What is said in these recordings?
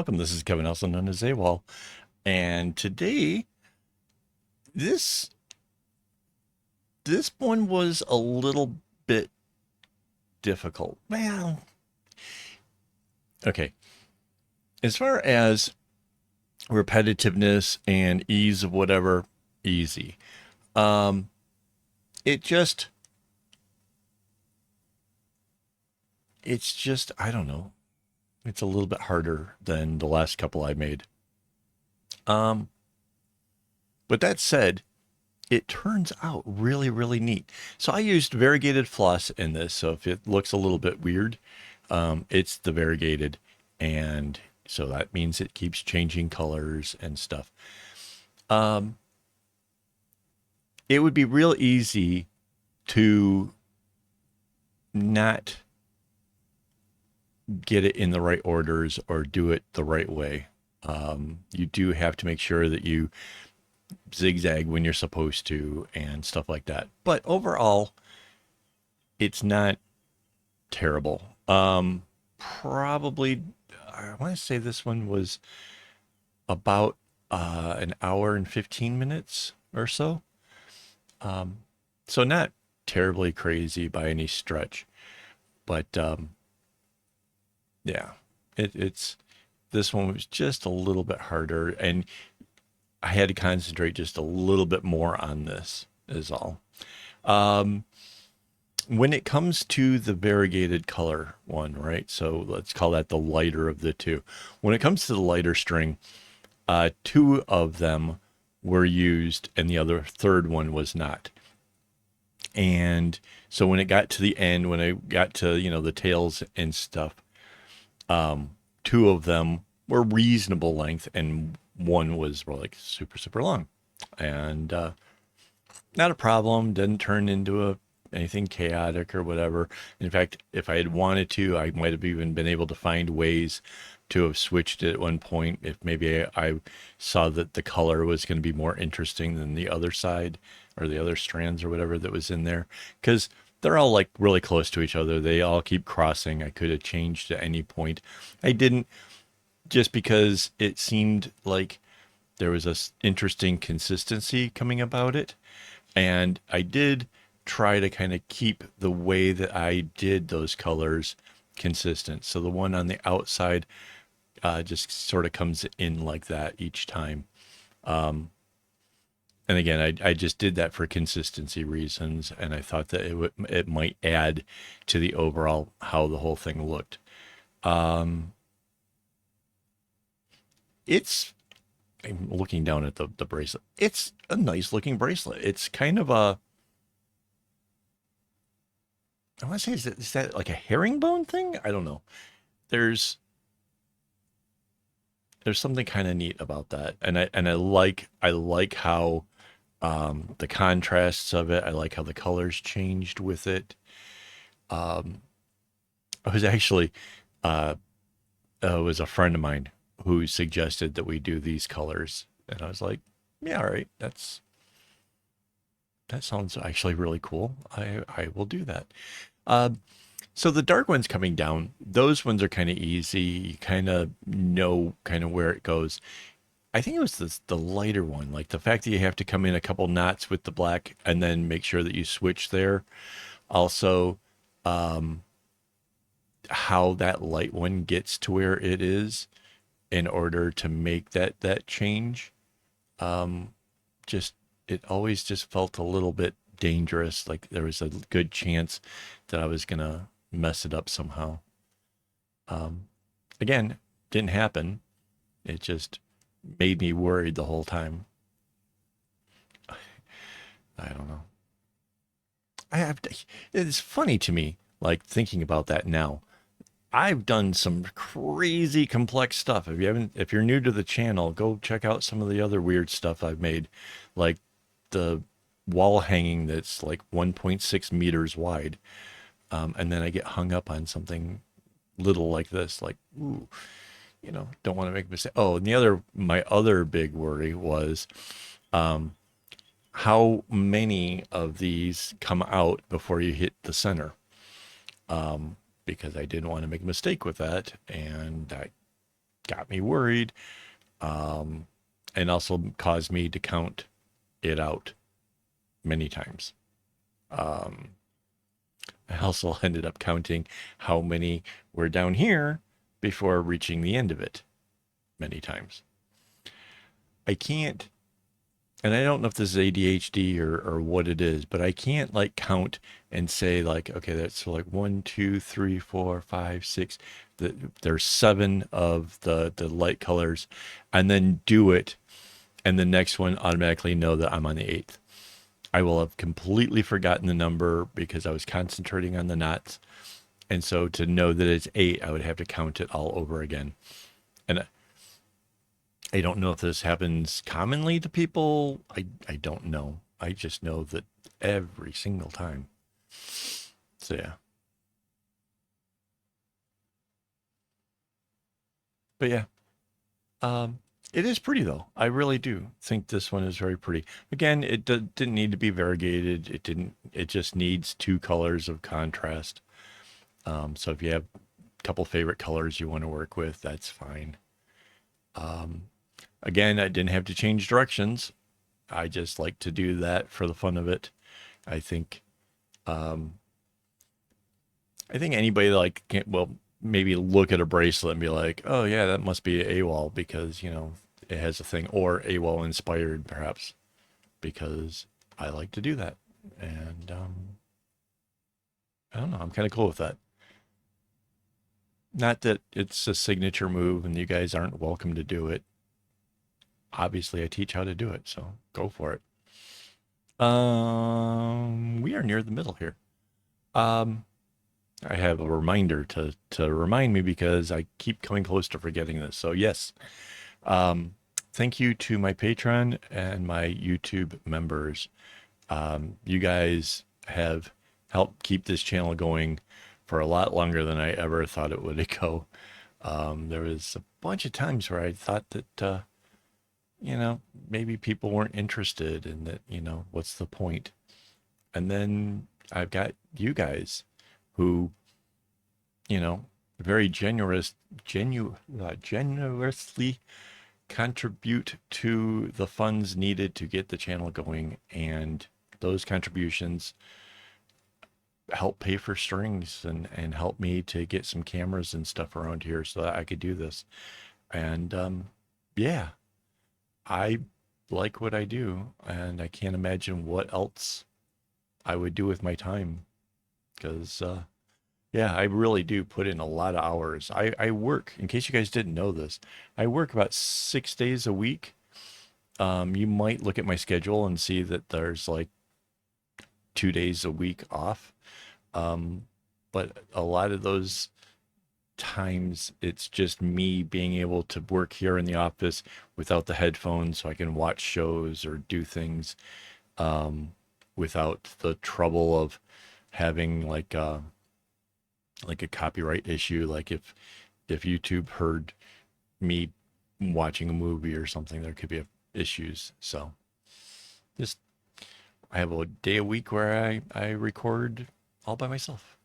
welcome. This is Kevin, also known as AWOL. And today, this this one was a little bit difficult. Well, okay. As far as repetitiveness and ease of whatever, easy. Um, it just it's just I don't know. It's a little bit harder than the last couple I made. Um, but that said, it turns out really, really neat. So I used variegated floss in this. So if it looks a little bit weird, it's the variegated. And so that means it keeps changing colors and stuff. Um, it would be real easy to not get it in the right orders or do it the right way. You do have to make sure that you zigzag when you're supposed to and stuff like that. But overall, it's not terrible. Probably, I want to say this one was about an hour and 15 minutes or so. Um, so not terribly crazy by any stretch, but yeah, it's this one was just a little bit harder, and I had to concentrate just a little bit more on this. Is all. Um, when it comes to the variegated color one, right? So let's call that the lighter of the two. When it comes to the lighter string, two of them were used and the other third one was not. And so when it got to the end, when I got to, the tails and stuff, two of them were reasonable length and one was like super, super long. And not a problem. Didn't turn into anything chaotic or whatever. In fact, if I had wanted to, I might have even been able to find ways to have switched it at one point if maybe I saw that the color was going to be more interesting than the other side or the other strands or whatever that was in there, because they're all like really close to each other. They all keep crossing. I could have changed at any point. I didn't, just because it seemed like there was a interesting consistency coming about it. And I did try to kind of keep the way that I did those colors consistent. So the one on the outside just sort of comes in like that each time. And again, I just did that for consistency reasons, and I thought that it might add to the overall how the whole thing looked. Um, it's I'm looking down at the bracelet. It's a nice looking bracelet. It's kind of a, I want to say, is that like a herringbone thing? I don't know. There's there's something kind of neat about that, and I like how the contrasts of it. I like how the colors changed with it. Um, I was actually uh, it was a friend of mine who suggested that we do these colors, and I was like, yeah, all right, that sounds actually really cool. I will do that. Uh, so the dark ones coming down, those ones are kind of easy. You kind of know kind of where it goes. I think it was the lighter one, like the fact that you have to come in a couple knots with the black and then make sure that you switch there. Also, um, how that light one gets to where it is in order to make that change. Um, just it always just felt a little bit dangerous. Like there was a good chance that I was gonna mess it up somehow. Um, Again, didn't happen. It just made me worried the whole time. I don't know. I have. It's funny to me, like thinking about that now. I've done some crazy complex stuff. If you're new to the channel, go check out some of the other weird stuff I've made, like the wall hanging that's like 1.6 meters wide. And then I get hung up on something little like this, like, ooh, don't want to make a mistake. Oh, and my other big worry was, um, how many of these come out before you hit the center. Because I didn't want to make a mistake with that. And I got me worried, um, and also caused me to count it out many times. Um, I also ended up counting how many were down here before reaching the end of it many times. I can't, and I don't know if this is ADHD or what it is, but I can't like count and say like, okay, that's like 1, 2, 3, 4, 5, 6. There's 7 of the light colors, and then do it, and the next one automatically know that I'm on the 8th. I will have completely forgotten the number because I was concentrating on the knots. And so to know that it's 8, I would have to count it all over again. And I don't know if this happens commonly to people. I don't know. I just know that every single time. So yeah. But yeah. Um, it is pretty though. I really do think this one is very pretty. Again, it didn't need to be variegated. It didn't. It just needs 2 colors of contrast. So if you have a couple favorite colors you want to work with, that's fine. Um, Again, I didn't have to change directions. I just like to do that for the fun of it. I think um, I think anybody like can, well, maybe look at a bracelet and be like, oh yeah, that must be AWOL because it has a thing, or AWOL inspired perhaps because I like to do that, and I don't know, I'm kind of cool with that. Not that it's a signature move and you guys aren't welcome to do it. Obviously, I teach how to do it, so go for it. We are near the middle here. Um, I have a reminder to remind me because I keep coming close to forgetting this. So yes, um, thank you to my Patreon and my YouTube members. You guys have helped keep this channel going for a lot longer than I ever thought it would go. There was a bunch of times where I thought that maybe people weren't interested and that, what's the point? And then I've got you guys who, you know, very generously contribute to the funds needed to get the channel going. And those contributions help pay for strings and help me to get some cameras and stuff around here so that I could do this. And yeah, I like what I do, and I can't imagine what else I would do with my time because yeah, I really do put in a lot of hours. I work, in case you guys didn't know this, I work about 6 days a week. You might look at my schedule and see that there's like 2 days a week off. Um, but a lot of those times it's just me being able to work here in the office without the headphones so I can watch shows or do things without the trouble of having like a copyright issue. Like if YouTube heard me watching a movie or something, there could be issues. So just I have a day a week where I record all by myself.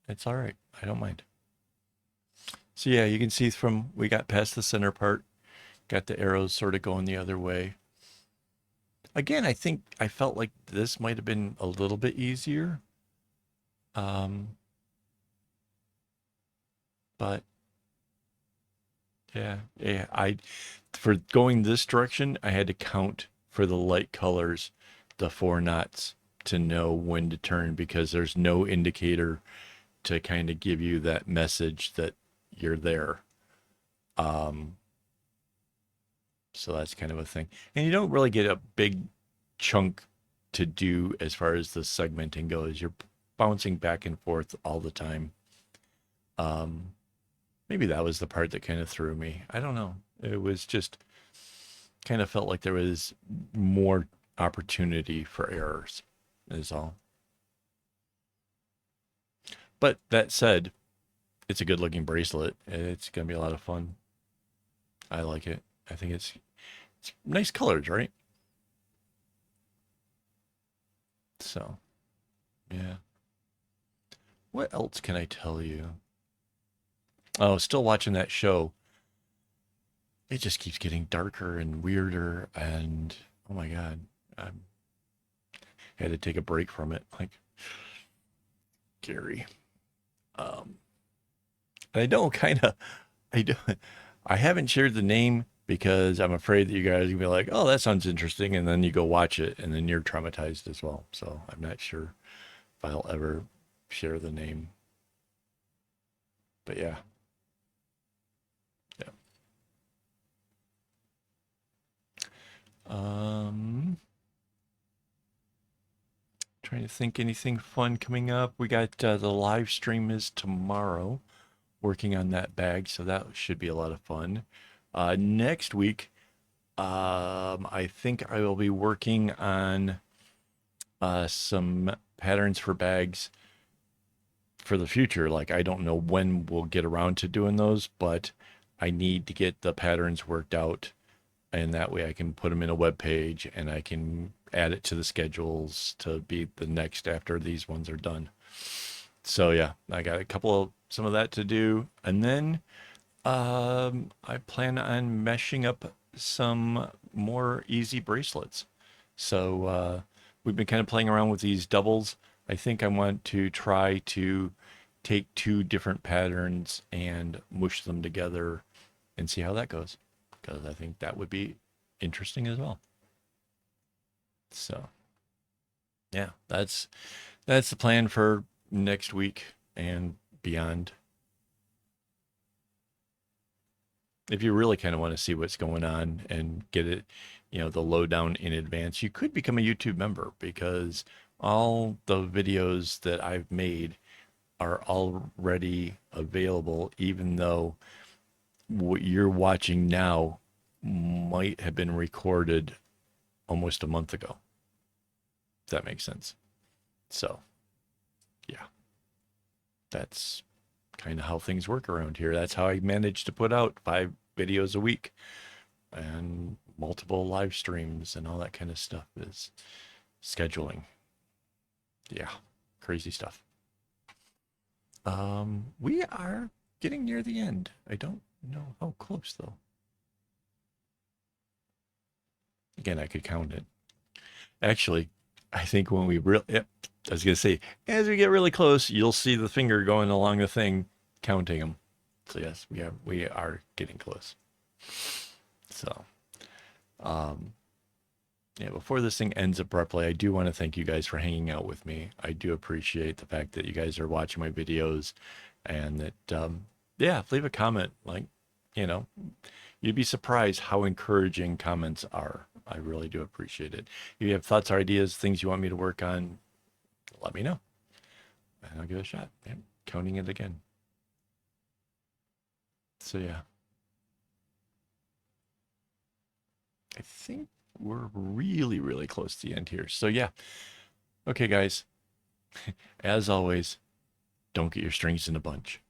It's all right. I don't mind. So yeah, you can see from we got past the center part, got the arrows sort of going the other way. Again, I think I felt like this might have been a little bit easier. Um, but yeah, I for going this direction, I had to count for the light colors, the 4 knots to know when to turn because there's no indicator to kind of give you that message that you're there. Um, so that's kind of a thing. And you don't really get a big chunk to do as far as the segmenting goes. You're bouncing back and forth all the time. Um, Maybe that was the part that kind of threw me. I don't know. It was just kind of felt like there was more opportunity for errors, is all. But that said, it's a good looking bracelet. It's going to be a lot of fun. I like it. I think it's nice colors, right? So, yeah. What else can I tell you? Oh, still watching that show. it just keeps getting darker and weirder. And oh my God, I had to take a break from it. Like, Gary. Um, and I don't kind of, I don't, I haven't shared the name because I'm afraid that you guys are gonna be like, oh, that sounds interesting. And then you go watch it and then you're traumatized as well. So I'm not sure if I'll ever share the name. But yeah, yeah. Um, Trying to think anything fun coming up. We got the live stream is tomorrow, working on that bag, so that should be a lot of fun. Next week, I think I will be working on some patterns for bags for the future. Like, I don't know when we'll get around to doing those, but I need to get the patterns worked out, and that way I can put them in a web page and I can add it to the schedules to be the next after these ones are done. So yeah, I got a couple of some of that to do, and then I plan on meshing up some more easy bracelets. So we've been kind of playing around with these doubles. I think I want to try to take two different patterns and mush them together and see how that goes, because I think that would be interesting as well. So yeah, that's the plan for next week and beyond. If you really kind of want to see what's going on and get it, the lowdown in advance, you could become a YouTube member, because all the videos that I've made are already available, even though what you're watching now might have been recorded almost a month ago. If that makes sense. So, yeah, that's kind of how things work around here. That's how I managed to put out 5 videos a week and multiple live streams and all that kind of stuff, is scheduling. Yeah, crazy stuff. We are getting near the end. I don't know how close though. Again, I could count it. Actually, I think when we really, yep, I was gonna say, as we get really close, you'll see the finger going along the thing, counting them. So yes, we are getting close. So, um, yeah, before this thing ends abruptly, I do want to thank you guys for hanging out with me. I do appreciate the fact that you guys are watching my videos, and that, yeah, leave a comment. Like, you know, you'd be surprised how encouraging comments are. I really do appreciate it. If you have thoughts or ideas, things you want me to work on, let me know, and I'll give it a shot. Yeah, counting it again. So yeah, I think we're really, really close to the end here. So yeah, okay, guys. As always, don't get your strings in a bunch.